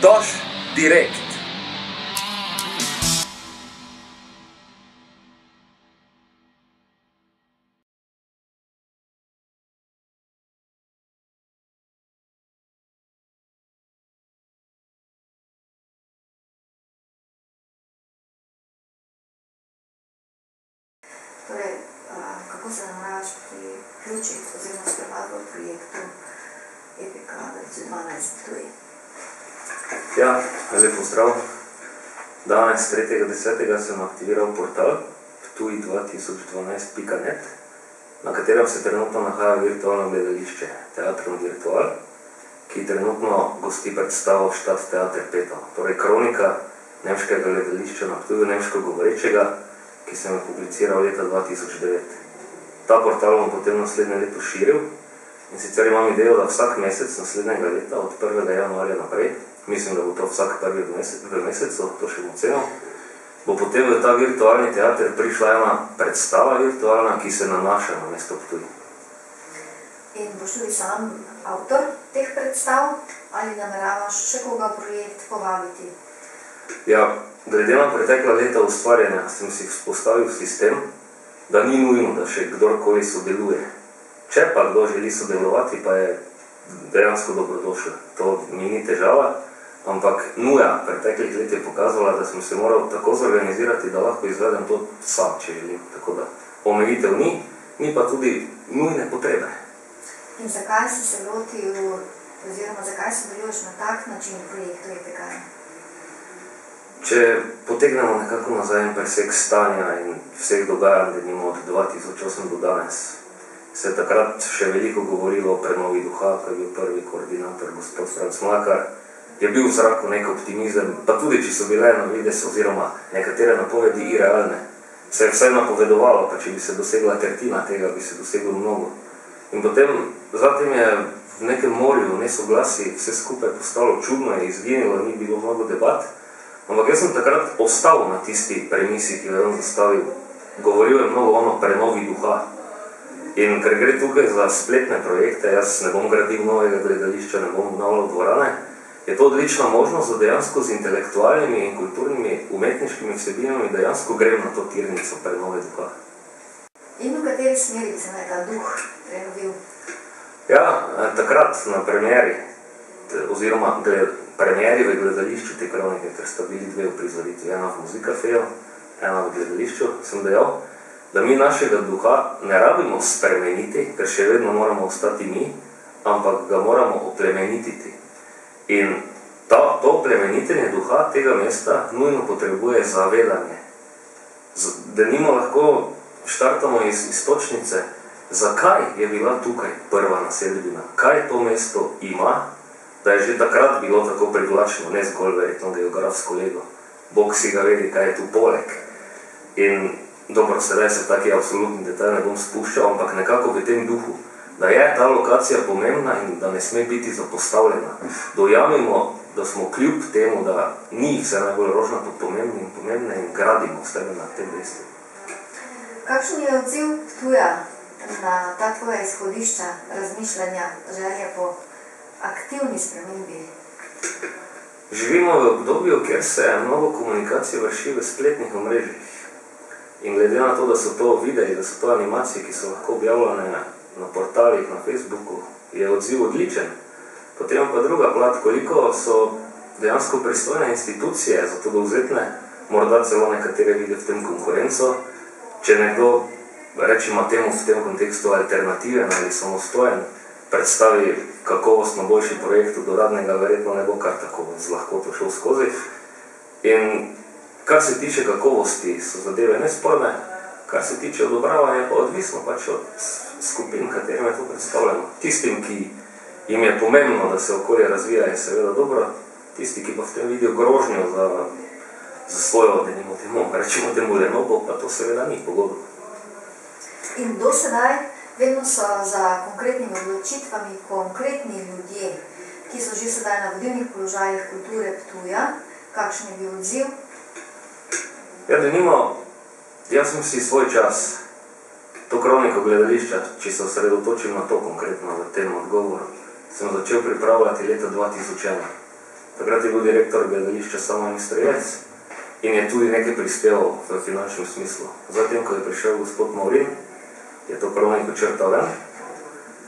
Toš direkt. Torej, kako se nameravaš priključiti oziroma spremati v projektu EPK 2012 Ptuj? Ja, lep pozdrav. Danes, 3.10. sem aktiviral portal ptuj2012.net, na katerem se trenutno nahaja virtualno gledališče Teatrum Virtual, ki trenutno gosti predstavo Stadttheater Peto, torej kronika nemškega gledališča na Ptuju, nemško govorečega, ki sem jo publiciral leta 2009. Ta portal bom potem naslednje leto širil in sicer imam idejo, da vsak mesec naslednjega leta, od 1. januarja naprej, mislim, da bo to vsak prvi v mesecu, to še bom cenil, bo potem v ta virtualni teater prišla ena predstava virtualna, ki se nanaša na mesto Ptuj. In boš tudi sam avtor teh predstav ali nameravaš še koga projekt povabiti? Ja, glede na pretekla leta ustvarjanja sem si vzpostavil sistem, da ni nujno, da še kdorkoli sodeluje. Če pa kdo želi sodelovati, pa je dejansko dobrodošel. To mi ni težava, ampak nuja preteklih let je pokazala, da sem se moral tako zorganizirati, da lahko izvedem to sam, če želim. Tako da omejitev ni pa tudi nujne potrebe. In zakaj si se lotil, oziroma zakaj sodeluješ na tak način v projektu EPK? Če potegnemo nekako nazaj en presek stanja in vseh dogajanj, denimo od 2008 do danes, se je takrat še veliko govorilo o prenovi duha, ko je bil prvi koordinator, gospod Franc Mlakar, je bil v zraku nek optimizem, pa tudi če so bile na vides oziroma nekatere napovedi irealne, se je vse napovedovalo, pa če bi se dosegla tretjina tega, bi se doseglo mnogo. In potem, zatem je v nekem morju nesoglasij vse skupaj postalo čudno, je izginilo, ni bilo mnogo debat, ampak jaz sem takrat ostal na tisti premisi, ki jo je on zastavil. Govoril je mnogo o prenovi duha. In ker gre tukaj za spletne projekte, jaz ne bom gradil novega gledališča, ne bom obnavljal dvorane, je to odlična možnost, da dejansko z intelektualnimi in kulturnimi umetniškimi vsebinami dejansko grem na to tirnico prenove duha. In v kateri smeri bi se naj ta duh prenovil? Ja, takrat na premieri, oziroma premieri v gledališču te kronike, ker sta bili dve uprizoritvi, ena v Muzikafeju, ena v gledališču, sem dejal, da mi našega duha ne rabimo spremeniti, ker še vedno moramo ostati mi, ampak ga moramo oplemenititi. In to oplemenitenje duha tega mesta nujno potrebuje zavedanje. Denimo lahko štartamo iz iztočnice, zakaj je bila tukaj prva naselbina, kaj to mesto ima, da je že takrat bilo tako privlačno, ne zgolj verjetno geografsko lego. Bog si ga vedi, kaj je tu poleg. In dobro, sedaj se taki absolutni detalj ne bom spuščal, ampak nekako v tem duhu, da je ta lokacija pomembna in da ne sme biti zapostavljena. Dojamemo, da smo kljub temu, da ni vse najbolj rožnato pomembne in gradimo s tebe na tem mestu. Kakšen je odziv Ptuja na ta tvoja izhodišča, razmišljanja, želje po aktivni spremembi? Živimo v obdobju, kjer se mnogo komunikacije vrši v spletnih omrežjih. In glede na to, da so to videi, da so to animacije, ki so lahko objavljene na portalih, na Facebooku, je odziv odličen. Potem pa druga plat, koliko so dejansko pristojne institucije za to dovzetne, morda celo nekatere vide v tem konkurenco. Če nekdo, rečemo temu v tem kontekstu alternativen ali samostojen, predstavi kakovostno boljši projekt od uradnega, verjetno ne bo kar tako z lahkoto šel skozi. In kar se tiče kakovosti, so zadeve nesporne, kar se tiče odobravanja, pa odvisno pač od skupin, katerim je to predstavljeno. Tistim, ki jim je pomembno, da se okolje razvija, je seveda dobro, tisti, ki pa v tem vidijo grožnjo za svojo, rečemo temu lenobo, pa to seveda ni pogodo. In do sedaj vedno so za konkretnimi odločitvami konkretni ljudje, ki so že sedaj na vodilnih položajih kulture Ptuja. Kakšen je bil odziv? Ja, denimo, jaz sem si svoj čas, to kroniko gledališča, če se osredotočim na to konkretno v tem odgovoru, sem začel pripravljati leta 2001. Takrat je bil direktor gledališča Samo Strelec in je tudi nekaj prispeval v finančnem smislu. Zatem, ko je prišel gospod Maurin, je to kroniko črtal ven.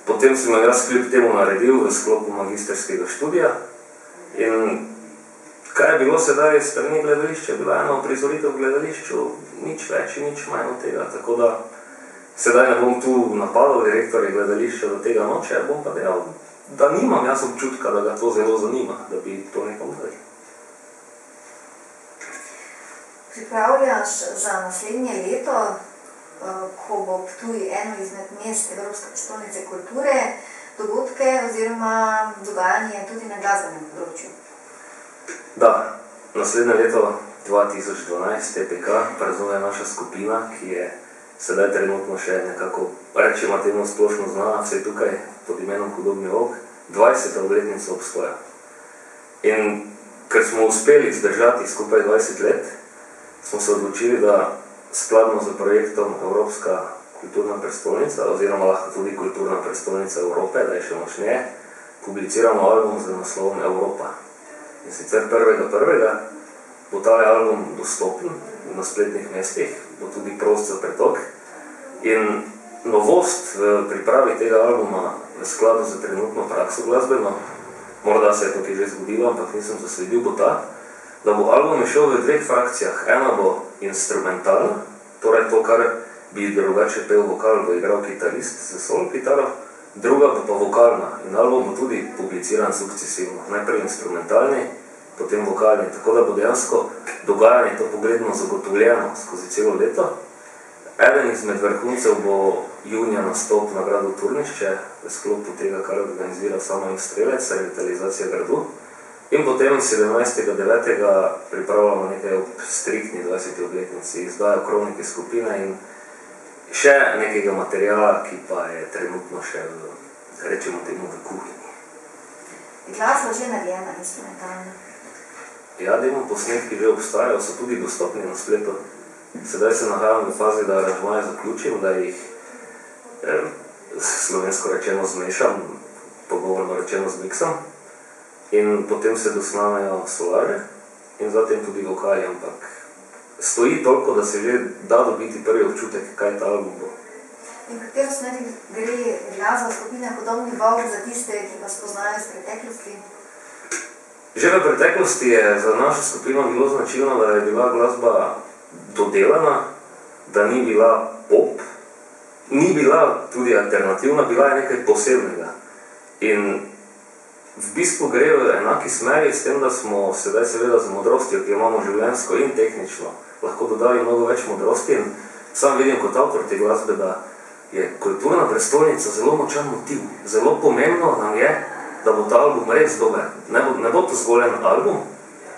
Potem sem jaz kljub temu naredil v sklopu magisterskega študija in kaj je bilo sedaj strani gledališča, je bila ena prizoritev v gledališču, nič več in nič manj od tega, tako da sedaj ne bom tu napadal direktorja gledališča do tega noče, bom pa dejal, da nimam jaz občutka, da ga to zelo zanima, da bi to nekom dali. Pripravljaš za naslednje leto, ko bo Ptuj eno izmed mest Evropske prestolnice kulture, dogodke oziroma dogajanje tudi na glasbenem področju. Da, naslednje leto 2012 TPK praznuje naša skupina, ki je sedaj trenutno še nekako, rečemo temu splošno znana, vse tukaj pod imenom Hudobni volk, 20. obletnico obstoja. In ker smo uspeli zdržati skupaj 20 let, smo se odločili, da skladno z projektom Evropska kulturna prestolnica, oziroma lahko tudi Kulturna prestolnica Evrope, da je še močneje, publiciramo album z naslovom Evropa. In sicer 1.1. bo ta album dostopen na spletnih mestih, bo tudi prost za pretok. In novost v pripravi tega albuma v skladu z trenutno prakso glasbeno, morda se je tukaj že zgodilo, ampak nisem zasledil, bo ta, da bo album šel v dveh frakcijah. Ena bo instrumentalna, torej to, kar bi drugače pel vokal, bo igral kitarist z solo kitaro, druga bo pa vokalna in album bo tudi publiciran sukcesivno. Najprej instrumentalni, potem vokalni, tako da bo dejansko dogajanje to pogledno zagotovljeno skozi celo leto. Eden izmed vrhuncev bo junija nastop na gradu Turnišče, v sklopu tega, kar organizira Samo Strelec, revitalizacija gradu. In potem 17.9. pripravljamo nekaj ob striktni 20. obletnici, izdajo kronike skupine in še nekega materijala, ki pa je trenutno še, rečemo temu, v kuhinji. Je glasba že narejena, instrumentalna? Ja, demo posnetki že obstajajo, so tudi dostopni na spletu. Sedaj se nahajam v fazi, da aranžmaje zaključim, da jih slovensko rečeno zmešam, pogovorno rečeno zmiksam. In potem se dosnamejo solare in zatem tudi vokali, ampak stoji toliko, da se že da dobiti prvi občutek, kaj ta album bo. In katero smeri gre glasba skupine Hudobni volk za tiste, ki vas poznajo iz preteklosti? Že v preteklosti je za našo skupino bilo značilno, da je bila glasba dodelana, da ni bila pop, ni bila tudi alternativna, bila je nekaj posebnega. In v bistvu gre v enaki smeri s tem, da smo sedaj seveda z modrostjo, ki jo imamo življenjsko in tehnično, lahko dodali mnogo več modrosti in sam vidim kot avtor te glasbe, da je Kulturna prestolnica zelo močan motiv. Zelo pomembno nam je, da bo ta album res dober. Ne bo to zgolj en album,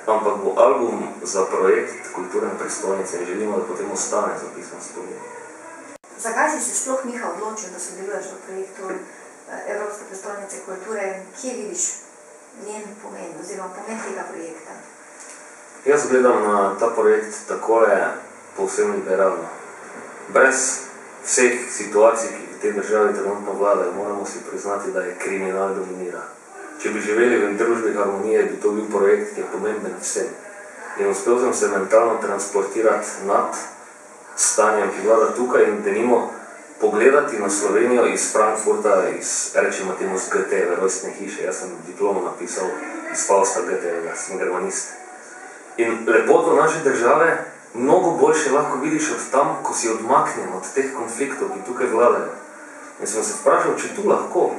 ampak bo album za projekt Kulturne prestolnice in želimo, da potem ostane zapisan spomin. Zakaj si se sploh, Miha, odločil, da sodeluješ v projektu Evropske prestolnice kulture? Kje vidiš njen pomen oziroma pomen tega projekta? Jaz gledam na ta projekt takole povsem liberalno. Brez vseh situacij, ki v tej državi trenutno vladajo, moramo si priznati, da je kriminal dominira. Če bi živeli v družbi harmonije, bi to bil projekt, ki je pomemben vsem. In uspel sem se mentalno transportirati nad stanjem, ki vlada tukaj in denimo pogledati na Slovenijo iz Frankfurta, iz, rečemo temu, z Goetheve rojstne hiše. Jaz sem diplomo napisal iz Fausta Goethevega, sem germanist. In lepoto naše države mnogo boljše lahko vidiš od tam, ko si odmaknjen od teh konfliktov, ki tukaj vladajo. In sem se vprašal, če tu lahko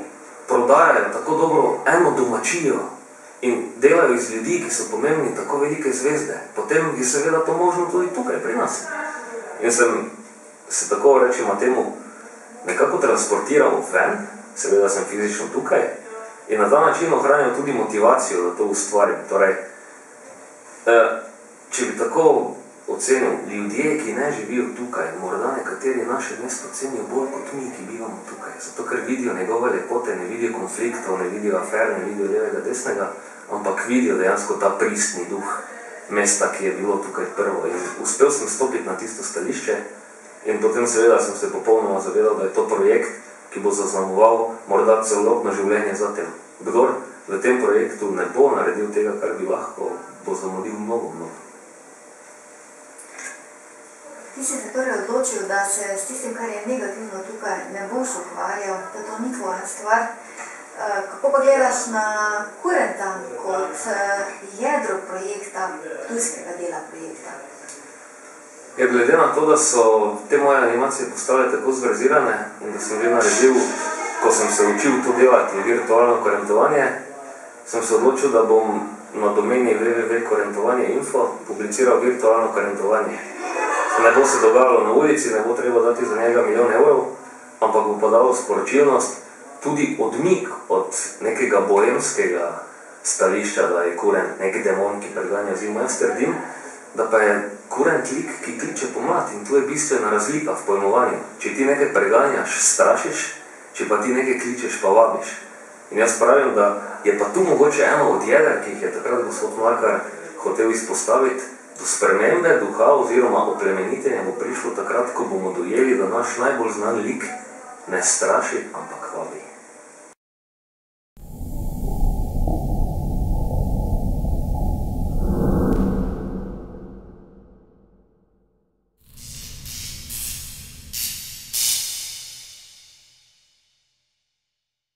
prodajajo tako dobro eno domačijo in delajo iz ljudi, ki so pomembni, tako velike zvezde, potem je seveda to možno tudi tukaj pri nas. In sem se tako, rečemo temu, nekako transportiral ven, seveda sem fizično tukaj, in na ta način ohranil tudi motivacijo, da to ustvarim. Torej, če bi tako ocenil, ljudje, ki ne živijo tukaj, morda nekateri naše mesto cenijo bolj kot mi, ki bivamo tukaj, zato ker vidijo njegove lepote, ne vidijo konfliktov, ne vidijo afer, ne vidijo levega, desnega, ampak vidijo dejansko ta pristni duh mesta, ki je bilo tukaj prvo. In uspel sem stopiti na tisto stališče in potem seveda sem se popolnoma zavedal, da je to projekt, ki bo zaznamoval morda celotno življenje za tem. Kdor v tem projektu ne bo naredil tega, kar bi lahko, bo zamudil mnogo. Ti si se torej odločil, da se s tistim, kar je negativno tukaj, ne boš ukvarjal, da to ni tvoja stvar. Kako pa gledaš na Kurenta kot jedro projekta, ptujskega dela projekta? Glede na to, da so te moje animacije postale tako zverzirane in da sem že naredil, ko sem se učil to delati, virtualno korentovanje, sem se odločil, da bom na domeni www.korentovanje.info publiciral virtualno korentovanje. Ne bo se dogajalo na ulici, ne bo treba dati za njega 1 milijon evrov, ampak bo podalo sporočilnost, tudi odmik od nekega boemskega stališča, da je kurent nek demon, ki preganja zimo. Jaz trdim, da pa je kurent lik, ki kliče pomlad in tu je bistvena razlika v pojmovanju. Če ti nekaj preganjaš, strašiš, če pa ti nekaj kličeš, pa vabiš. In jaz pravim, da je pa tu mogoče eno od jeder, ki jih je takrat gospod Mlakar hotel izpostaviti, do spremembe duha oziroma oplemenitenja bo prišlo takrat, ko bomo dojeli, da naš najbolj znan lik ne straši, ampak vabi.